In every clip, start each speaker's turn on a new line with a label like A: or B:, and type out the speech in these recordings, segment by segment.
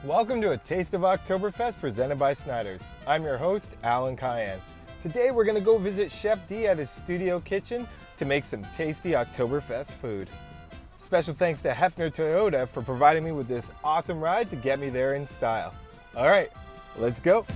A: Welcome to a Taste of Oktoberfest presented by Snyder's. I'm your host, Alan Cayenne. Today we're going to go visit Chef D at his studio kitchen to make some tasty Oktoberfest food. Special thanks to Hefner Toyota for providing me with this awesome ride to get me there in style. All right, let's go.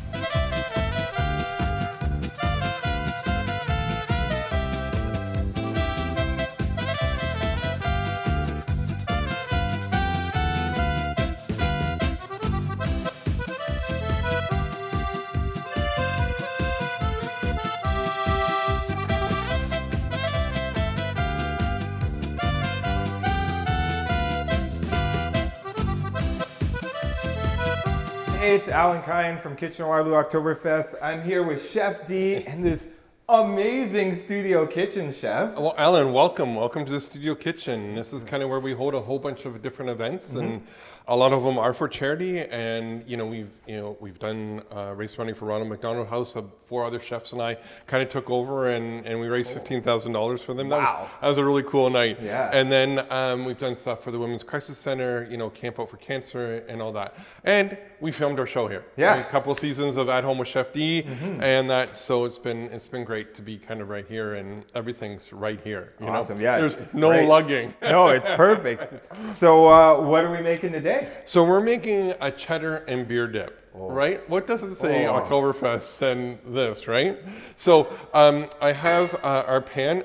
A: Hey, it's Alan Cayenne from Kitchen Waterloo Oktoberfest. I'm here with Chef D and this amazing studio kitchen, Chef.
B: Well, Alan, welcome to the studio kitchen. This is kind of where we hold a whole bunch of different events, and a lot of them are for charity. And we've done race running for Ronald McDonald House. 4 other chefs and I kind of took over, and we raised $15,000 for them.
A: Wow.
B: That was a really cool night.
A: Yeah.
B: And then we've done stuff for the Women's Crisis Center, Camp Out for Cancer, and all that. And we filmed our show here.
A: Yeah.
B: A couple of seasons of At Home with Chef D, and that. So it's been great to be kind of right here, and everything's right here.
A: Awesome, yeah.
B: There's no
A: great.
B: lugging.
A: No, it's perfect. So what are we making today?
B: So we're making a cheddar and beer dip, right? What does it say Oktoberfest and this, right? So I have our pan.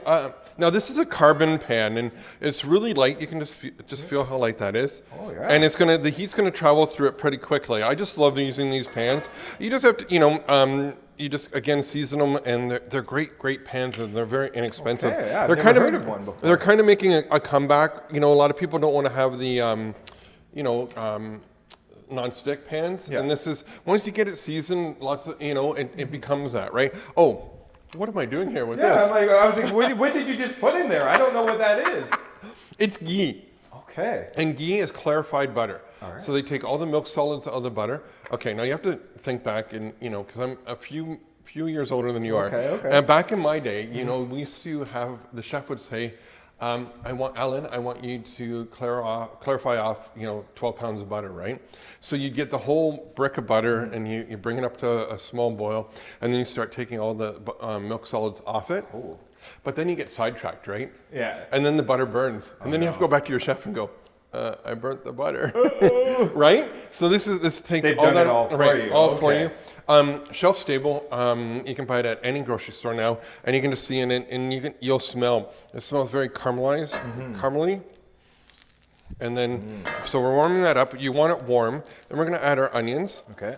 B: Now this is a carbon pan, and it's really light. You can just feel how light that is.
A: Oh, yeah.
B: And the heat's gonna travel through it pretty quickly. I just love using these pans. You just have to, you just again season them, and they're great pans, and they're very inexpensive.
A: Okay, yeah, I've
B: they're
A: never
B: kind
A: heard
B: of
A: of one before.
B: They're kind of making a comeback. A lot of people don't want to have the non-stick pans, and this is once you get it seasoned, lots of it becomes that, right? Oh, what am I doing here with this?
A: I was like, what did you just put in there? I don't know what that is.
B: It's ghee.
A: Okay.
B: And ghee is clarified butter.
A: All right.
B: So they take all the milk solids out of the butter. Okay, now you have to think back, and because I'm a few years older than you are.
A: Okay.
B: And back in my day, we used to have, the chef would say, I want you to clarify off 12 pounds of butter, right? So you get the whole brick of butter, and you bring it up to a small boil, and then you start taking all the milk solids off it.
A: Oh.
B: But then you get sidetracked, right?
A: Yeah.
B: And then the butter burns, and then you have to go back to your chef and go, I burnt the butter, right? So this takes
A: They've
B: all
A: done
B: that
A: it all for
B: right,
A: you.
B: all for
A: Okay.
B: you. Shelf stable. You can buy it at any grocery store now, and you can just see in it, and you'll smell. It smells very caramelized, caramely. And then, so we're warming that up. You want it warm. Then we're going to add our onions.
A: Okay.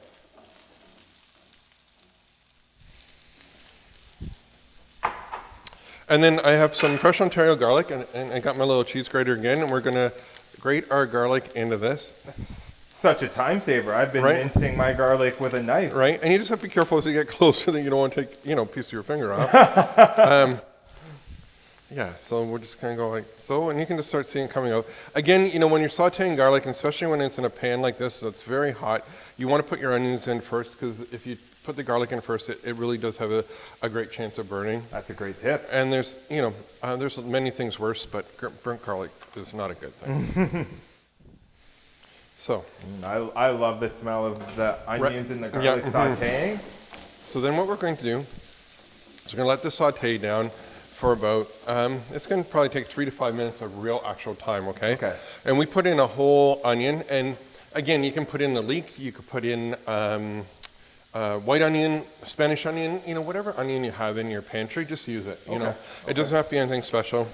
B: And then I have some fresh Ontario garlic, and I got my little cheese grater again, and we're going to grate our garlic into this.
A: That's such a time saver. I've been
B: Right.
A: mincing my garlic with a knife.
B: Right, and you just have to be careful as you get closer that you don't want to take, a piece of your finger off. Yeah, so we're just kind of go like so, and you can just start seeing it coming out. Again, when you're sauteing garlic, and especially when it's in a pan like this that's very hot, you want to put your onions in first, because if you put the garlic in first, it really does have a great chance of burning.
A: That's a great tip.
B: And there's many things worse, but burnt garlic is not a good thing. So.
A: I love the smell of the onions and the garlic sauteing.
B: So then what we're going to do is we're going to let this saute down for about, it's going to probably take 3 to 5 minutes of real actual time, okay?
A: Okay.
B: And we put in a whole onion, and again, you can put in the leek, you could put in white onion, Spanish onion, whatever onion you have in your pantry, just use it, It doesn't have to be anything special.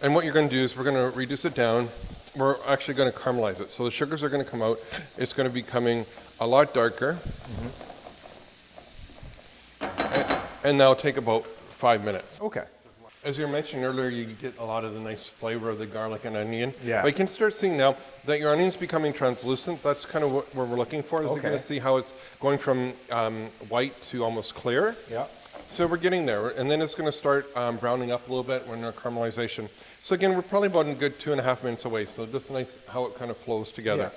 B: And what you're going to do is we're going to reduce it down. We're actually going to caramelize it. So the sugars are going to come out. It's going to be becoming a lot darker. And that'll take about 5 minutes.
A: Okay.
B: As you were mentioning earlier, you get a lot of the nice flavor of the garlic and onion.
A: Yeah.
B: But you can start seeing now that your onion's becoming translucent. That's kind of what we're looking for. Is you're going to see how it's going from white to almost clear.
A: Yeah.
B: So we're getting there, and then it's going to start browning up a little bit when our caramelization. So again, we're probably about a good 2.5 minutes away. So just nice how it kind of flows together.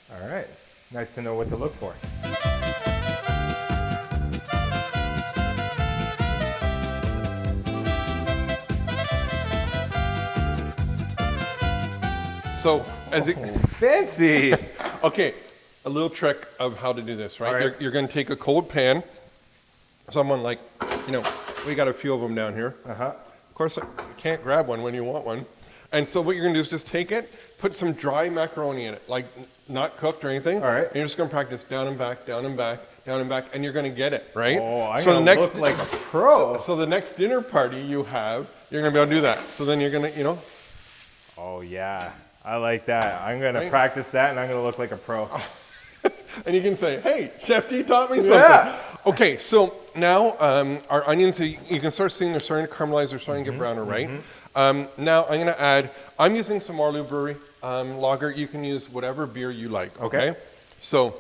A: Yeah. All right. Nice to know what to look for.
B: So as it,
A: Fancy.
B: okay, a little trick of how to do this, right?
A: All right.
B: You're going to take a cold pan. Someone like, we got a few of them down here. Of course, you can't grab one when you want one. And so what you're going to do is just take it, put some dry macaroni in it, like not cooked or anything.
A: All right.
B: And you're just going to practice down and back, down and back, down and back, and you're going to get it, right?
A: Oh, I'm
B: so
A: going to look like a pro.
B: So the next dinner party you have, you're going to be able to do that. So then you're going to,
A: Oh, yeah. I like that. I'm going to
B: Right.
A: practice that, and I'm going to look like a pro.
B: and you can say, hey, Chef D taught me something.
A: Yeah.
B: Okay, so now our onions, you can start seeing they're starting to caramelize, they're starting to get browner, right? Now I'm going to add, I'm using some Marlou Brewery lager. You can use whatever beer you like, okay? So,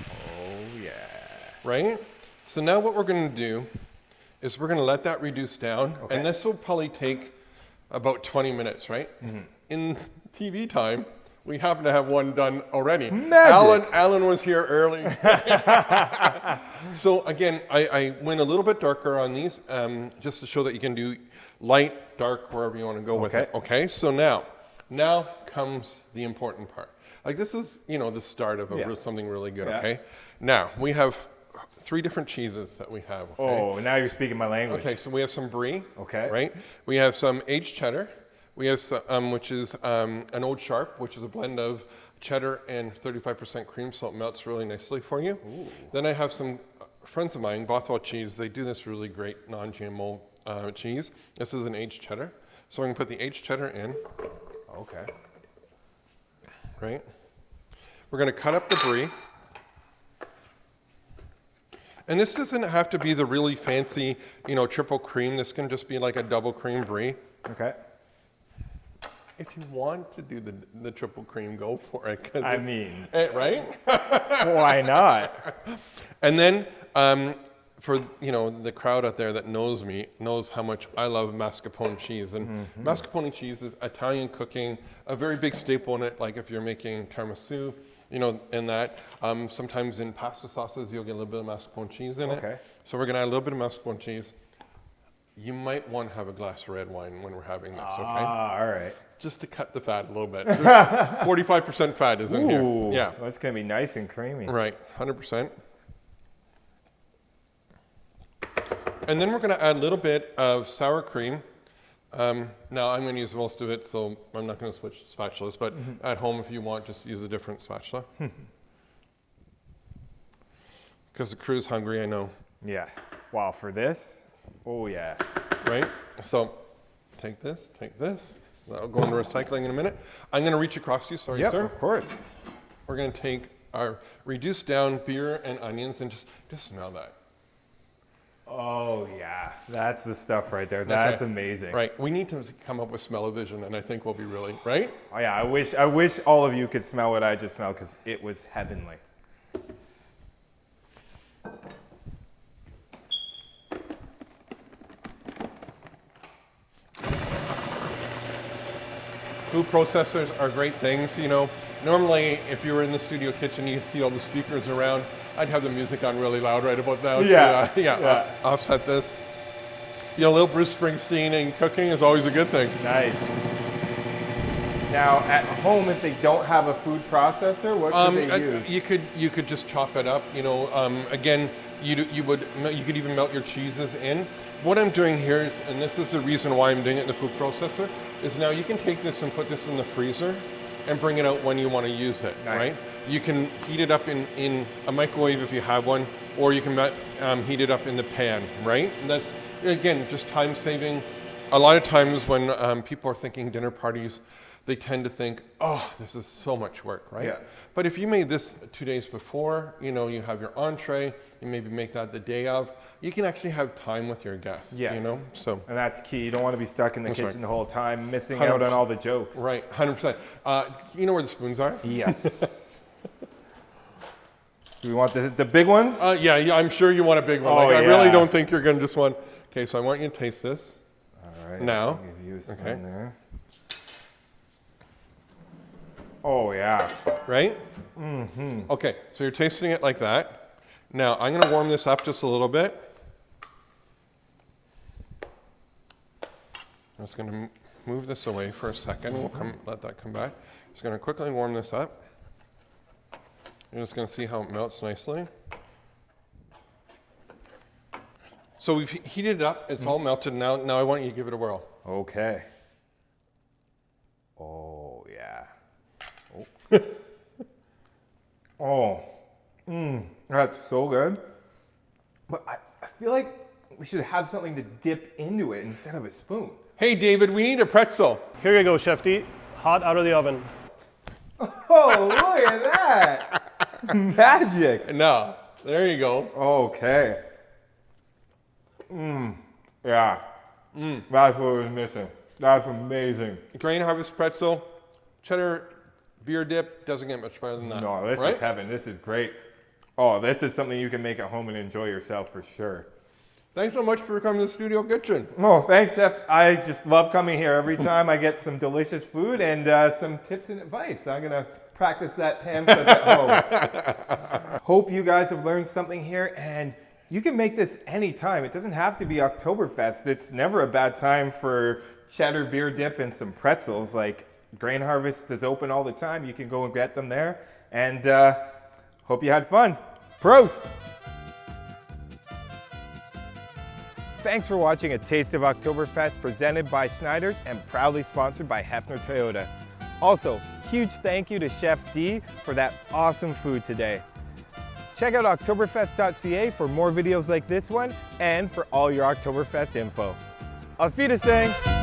A: Oh, yeah.
B: right? So now what we're going to do is we're going to let that reduce down,
A: Okay.
B: and this will probably take about 20 minutes, right? In TV time, we happen to have one done already.
A: Magic.
B: Alan was here early. So again, I went a little bit darker on these, just to show that you can do light, dark, wherever you want to go with it. Okay, so now comes the important part. Like this is, the start of something really good, okay? Now, we have 3 different cheeses that we have, okay?
A: Oh, now you're speaking my language.
B: Okay, so we have some brie,
A: Okay.
B: right? We have some aged cheddar. We have some, which is an Old Sharp, which is a blend of cheddar and 35% cream, so it melts really nicely for you. Ooh. Then I have some friends of mine, Bothwell Cheese. They do this really great non-GMO cheese. This is an aged cheddar. So I'm going to put the aged cheddar in.
A: Okay.
B: Right? We're going to cut up the brie. And this doesn't have to be the really fancy, triple cream. This can just be like a double cream brie.
A: Okay.
B: If you want to do the triple cream, go for it.
A: I mean,
B: right?
A: why not?
B: And then for the crowd out there that knows me, knows how much I love mascarpone cheese. And mascarpone cheese is Italian cooking, a very big staple in it. Like if you're making tiramisu, in that. Sometimes in pasta sauces, you'll get a little bit of mascarpone cheese in it. So we're gonna add a little bit of mascarpone cheese. You might want to have a glass of red wine when we're having this, okay?
A: All right.
B: Just to cut the fat a little bit. 45% fat is in
A: Ooh,
B: here. Yeah.
A: That's going to be nice and creamy.
B: Right, 100%. And then we're going to add a little bit of sour cream. Now I'm going to use most of it, so I'm not going to switch spatulas, but at home if you want, just use a different spatula. Because the crew's hungry, I know.
A: Yeah. Wow, for this? Oh, yeah.
B: Right? So take this. That'll go into recycling in a minute. I'm going to reach across to you, sorry, sir.
A: Of course.
B: We're going to take our reduced down beer and onions and just smell that.
A: Oh, yeah. That's the stuff right there. That's
B: right.
A: amazing.
B: Right. We need to come up with smell-o-vision, and I think we'll be really, right?
A: Oh, yeah. I wish all of you could smell what I just smelled because it was heavenly.
B: Food processors are great things, Normally, if you were in the studio kitchen, you see all the speakers around. I'd have the music on really loud right about now.
A: Yeah.
B: Offset this. A little Bruce Springsteen and cooking is always a good thing.
A: Nice. Now, at home, if they don't have a food processor, what could they use?
B: You could just chop it up. Again, you could even melt your cheeses in. What I'm doing here is, and this is the reason why I'm doing it in the food processor, is now you can take this and put this in the freezer and bring it out when you want to use it, right? You can heat it up in a microwave if you have one, or you can heat it up in the pan, right? And that's, again, just time saving. A lot of times when people are thinking dinner parties, they tend to think, oh, this is so much work, right?
A: Yeah.
B: But if you made this 2 days before, you have your entree, you maybe make that the day of, you can actually have time with your guests, So.
A: And that's key. You don't want to be stuck in the kitchen
B: right.
A: the whole time, missing
B: 100%.
A: out on all the jokes.
B: Right, 100%. You know where the spoons are?
A: Yes. Do we want the big ones?
B: Yeah, I'm sure you want a big one.
A: Oh,
B: I really
A: yeah.
B: don't think you're going to just want. Okay, so I want you to taste this.
A: All right.
B: Now.
A: I'll give you a spoon
B: Okay.
A: there. Oh, yeah.
B: Right? Mm-hmm. Okay, so you're tasting it like that. Now, I'm going to warm this up just a little bit. I'm just going to move this away for a second. We'll let that come back. Just going to quickly warm this up. You're just going to see how it melts nicely. So we've heated it up. It's all melted now. Now I want you to give it a whirl.
A: Okay. Oh, yeah. Oh. That's so good. But I feel like we should have something to dip into it instead of a spoon.
B: Hey, David, we need a pretzel.
C: Here you go, Chef D. Hot out of the oven.
A: Oh, look at that. Magic.
B: No, there you go.
A: Okay. Yeah. That's what was missing. That's amazing.
B: Grain Harvest pretzel, cheddar beer dip, doesn't get much better than that.
A: No, this is heaven. This is great. Oh, this is something you can make at home and enjoy yourself for sure.
B: Thanks so much for coming to the studio kitchen.
A: Oh, thanks, Chef. I just love coming here. Every time I get some delicious food and some tips and advice. I'm going to practice that pan flip at home. Hope you guys have learned something here, and you can make this anytime. It doesn't have to be Oktoberfest. It's never a bad time for cheddar beer dip and some pretzels. Like, Grain Harvest is open all the time. You can go and get them there. And hope you had fun. Prost! Thanks for watching A Taste of Oktoberfest presented by Snyder's and proudly sponsored by Hefner Toyota. Also, huge thank you to Chef D for that awesome food today. Check out Oktoberfest.ca for more videos like this one and for all your Oktoberfest info. Auf Wiedersehen!